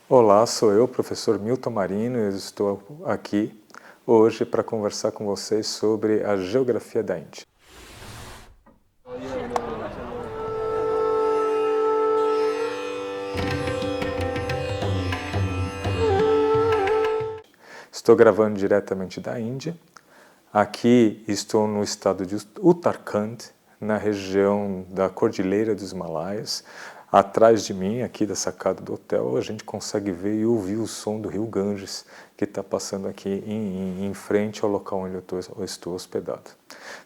Olá, sou eu, professor Milton Marino, e estou aqui hoje para conversar com vocês sobre a geografia da Índia. Estou gravando diretamente da Índia. Aqui estou no estado de Uttarakhand, na região da Cordilheira dos Himalaias. Atrás de mim, aqui da sacada do hotel, a gente consegue ver e ouvir o som do rio Ganges, que está passando aqui em frente ao local onde eu estou hospedado.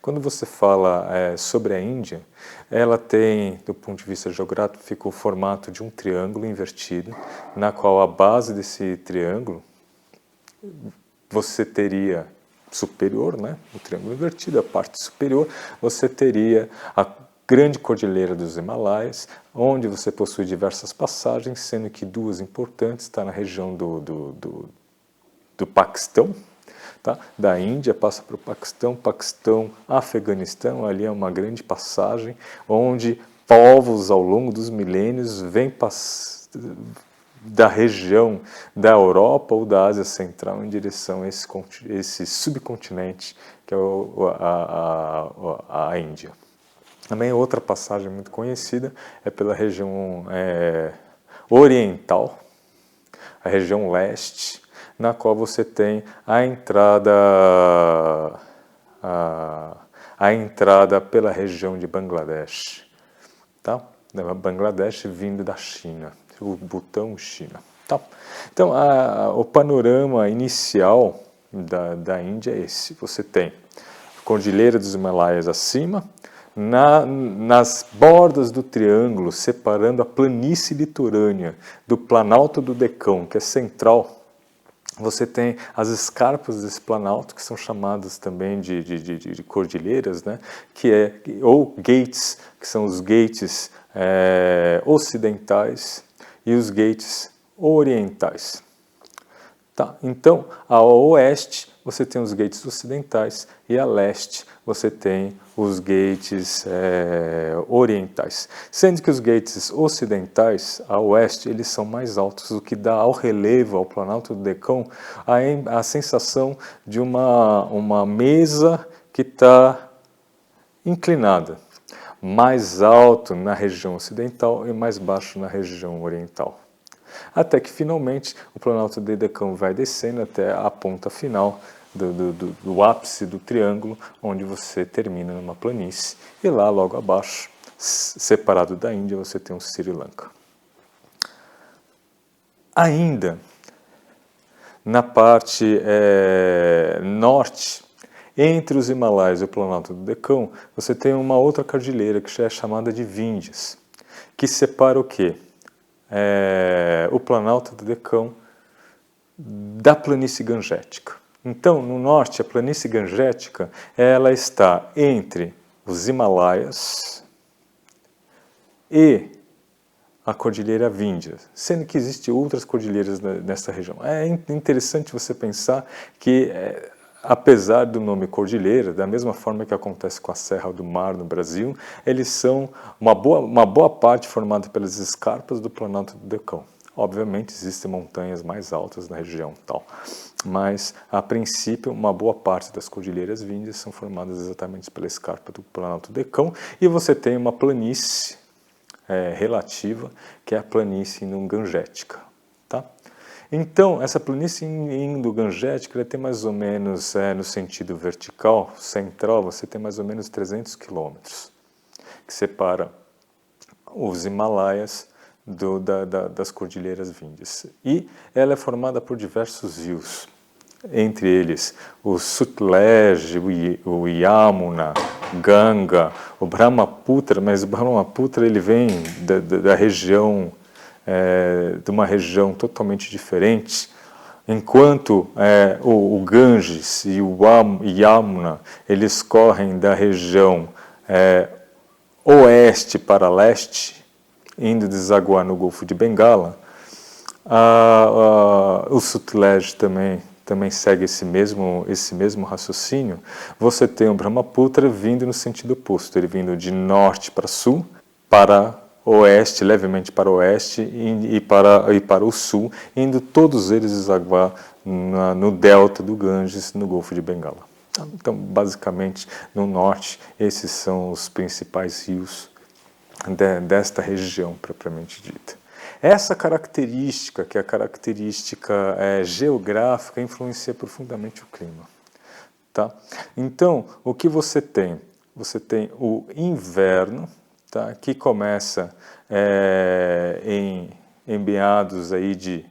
Quando você fala sobre a Índia, ela tem, do ponto de vista geográfico, o formato de um triângulo invertido, na qual a base desse triângulo você teria superior, né? O triângulo invertido, a parte superior, você teria a grande cordilheira dos Himalaias, onde você possui diversas passagens, sendo que duas importantes estão na região do Paquistão, tá? Da Índia passa para o Paquistão, Afeganistão, ali é uma grande passagem, onde povos ao longo dos milênios vêm da região da Europa ou da Ásia Central em direção a esse subcontinente que é a Índia. Também outra passagem muito conhecida é pela região oriental, a região leste, na qual você tem a entrada pela região de Bangladesh, tá? Bangladesh vindo da China, o Butão, China. Tá? Então, o panorama inicial da Índia é esse. Você tem a Cordilheira dos Himalaias acima, nas bordas do triângulo, separando a planície litorânea do Planalto do Deccan, que é central, você tem as escarpas desse planalto, que são chamadas também de cordilheiras, né? Ou gates, que são os gates ocidentais e os gates orientais. Tá? Então, a oeste você tem os gates ocidentais e a leste você tem os gates orientais. Sendo que os gates ocidentais, a oeste, eles são mais altos, o que dá ao relevo, ao Planalto do Deccan, a sensação de uma mesa que está inclinada. Mais alto na região ocidental e mais baixo na região oriental. Até que finalmente o Planalto do Deccan vai descendo até a ponta final do ápice do triângulo, onde você termina numa planície, e lá logo abaixo, separado da Índia, você tem o Sri Lanka. Ainda na parte norte, entre os Himalaias e o Planalto do Deccan, você tem uma outra cordilheira que já é chamada de Vindhyas, que separa o quê? O Planalto do Deccan da planície gangética. Então, no norte, a planície gangética, ela está entre os Himalaias e a Cordilheira Vindhya, sendo que existem outras cordilheiras nessa região. É interessante você pensar que, apesar do nome cordilheira, da mesma forma que acontece com a Serra do Mar no Brasil, eles são uma boa parte formada pelas escarpas do Planalto do Deccan. Obviamente existem montanhas mais altas na região tal, mas a princípio uma boa parte das cordilheiras víndias são formadas exatamente pela escarpa do Planalto do Deccan, e você tem uma planície relativa, que é a planície indo-gangética. Tá? Então, essa planície indo-gangética tem mais ou menos, no sentido vertical, central, você tem mais ou menos 300 quilômetros, que separa os Himalaias das Cordilheiras Víndias. E ela é formada por diversos rios, entre eles o Sutlej, o Yamuna, Ganga, o Brahmaputra, mas o Brahmaputra ele vem da região, de uma região totalmente diferente, enquanto o Ganges e o Yamuna, eles correm da região oeste para leste, indo desaguar no Golfo de Bengala. O Sutlej também segue esse mesmo raciocínio. Você tem o Brahmaputra vindo no sentido oposto, ele vindo de norte para sul, para oeste, levemente para o oeste e para o sul, indo todos eles desaguar no delta do Ganges, no Golfo de Bengala. Então, basicamente, no norte, esses são os principais rios desta região, propriamente dita. Essa característica, que é a característica geográfica, influencia profundamente o clima. Tá? Então, o que você tem? Você tem o inverno, tá? Que começa em meados aí de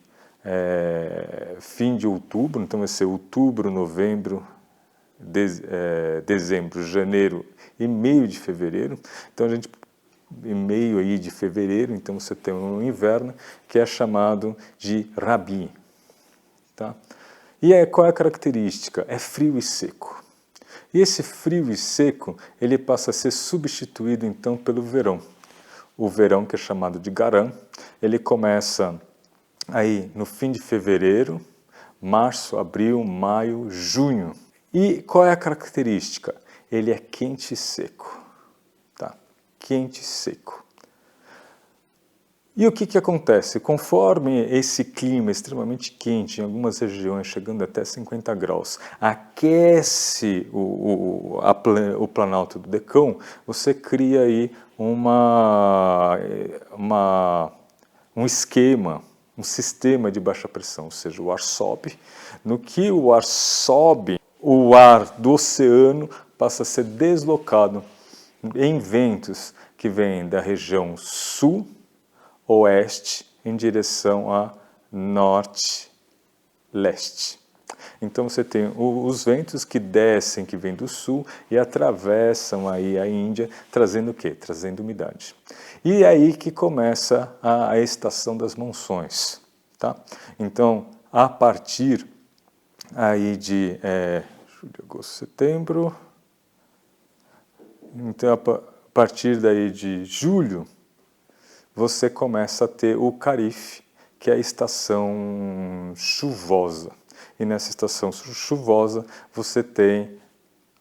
fim de outubro, então vai ser outubro, novembro, dezembro, janeiro e meio de fevereiro. Então a gente em meio aí de fevereiro, então você tem um inverno que é chamado de Rabi, tá? E qual é a característica? É frio e seco. E esse frio e seco, ele passa a ser substituído então pelo verão. O verão, que é chamado de Garam, ele começa aí no fim de fevereiro, março, abril, maio, junho. E qual é a característica? Ele é quente e seco. Tá? Quente e seco. E o que acontece? Conforme esse clima extremamente quente, em algumas regiões chegando até 50 graus, aquece o planalto do Decão, você cria aí um esquema, um sistema de baixa pressão, ou seja, o ar sobe. No que o ar sobe, o ar do oceano passa a ser deslocado em ventos que vêm da região sul, oeste, em direção a norte-leste. Então você tem os ventos que descem, que vêm do sul e atravessam aí a Índia, trazendo o quê? Trazendo umidade. E é aí que começa a estação das monções, tá? Então, a partir aí de julho, agosto, setembro, então a partir daí de julho, você começa a ter o Kharif, que é a estação chuvosa. E nessa estação chuvosa você tem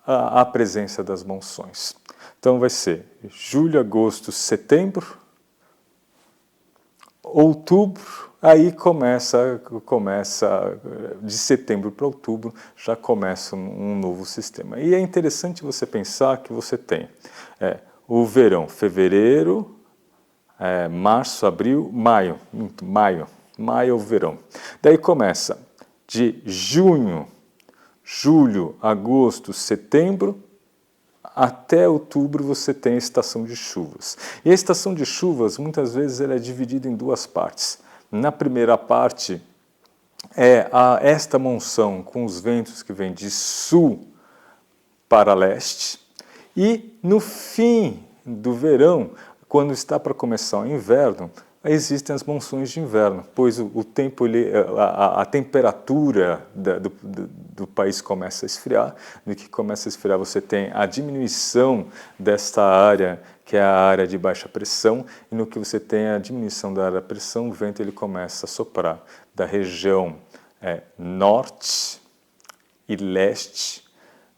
a presença das monções. Então vai ser julho, agosto, setembro, outubro, aí começa de setembro para outubro, já começa um novo sistema. E é interessante você pensar que você tem o verão, fevereiro, março, abril, maio é o verão. Daí começa de junho, julho, agosto, setembro, até outubro você tem a estação de chuvas. E a estação de chuvas, muitas vezes, ela é dividida em duas partes. Na primeira parte, esta monção com os ventos que vêm de sul para leste. E no fim do verão, quando está para começar o inverno, existem as monções de inverno, pois o tempo, a temperatura do país começa a esfriar. No que começa a esfriar, você tem a diminuição desta área, que é a área de baixa pressão, e no que você tem a diminuição da área de pressão, o vento ele começa a soprar da região norte e leste,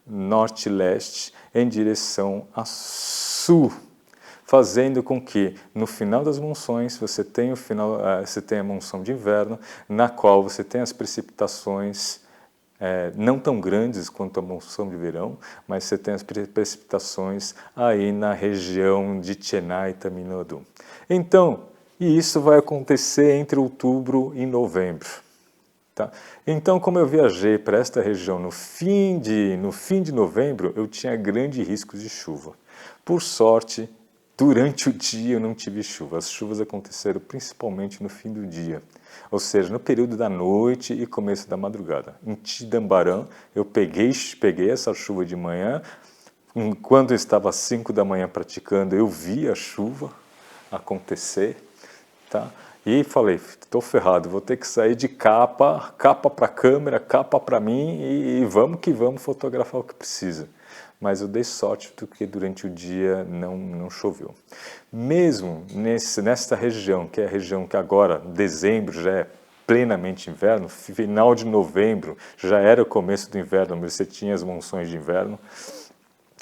norte e leste, em direção a sul, fazendo com que, no final das monções, você tenha a monção de inverno, na qual você tem as precipitações não tão grandes quanto a monção de verão, mas você tem as precipitações aí na região de Chennai e Tamil Nadu. Então, e isso vai acontecer entre outubro e novembro. Tá? Então, como eu viajei para esta região no fim de novembro, eu tinha grande risco de chuva. Por sorte, durante o dia eu não tive chuva. As chuvas aconteceram principalmente no fim do dia, ou seja, no período da noite e começo da madrugada. Em Chidambaram, eu peguei essa chuva de manhã. Quando eu estava às 5 da manhã praticando, eu vi a chuva acontecer, tá? E falei, estou ferrado, vou ter que sair de capa para a câmera, capa para mim e vamos que vamos fotografar o que precisa. Mas eu dei sorte porque durante o dia não choveu. Mesmo nesta região, que é a região que agora, dezembro, já é plenamente inverno, final de novembro já era o começo do inverno, mas você tinha as monções de inverno.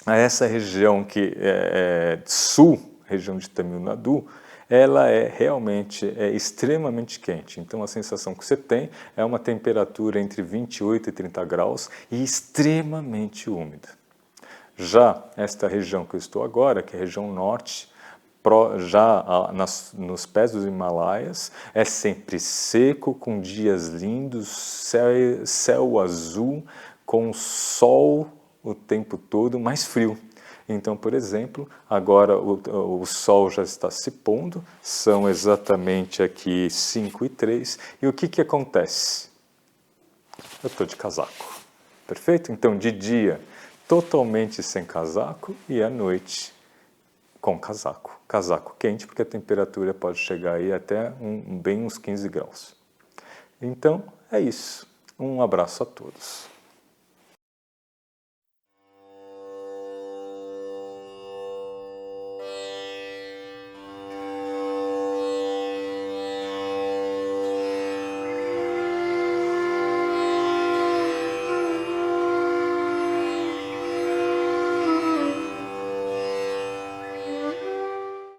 Essa região que sul, região de Tamil Nadu, ela é realmente extremamente quente. Então a sensação que você tem é uma temperatura entre 28 e 30 graus e extremamente úmida. Já esta região que eu estou agora, que é a região norte, nos pés dos Himalaias, é sempre seco, com dias lindos, céu azul, com sol o tempo todo, mais frio. Então, por exemplo, agora o sol já está se pondo, são exatamente aqui 5:03, e o que acontece? Eu estou de casaco, perfeito? Então, de dia, totalmente sem casaco, e à noite, com casaco. Casaco quente, porque a temperatura pode chegar aí até bem uns 15 graus. Então, é isso. Um abraço a todos.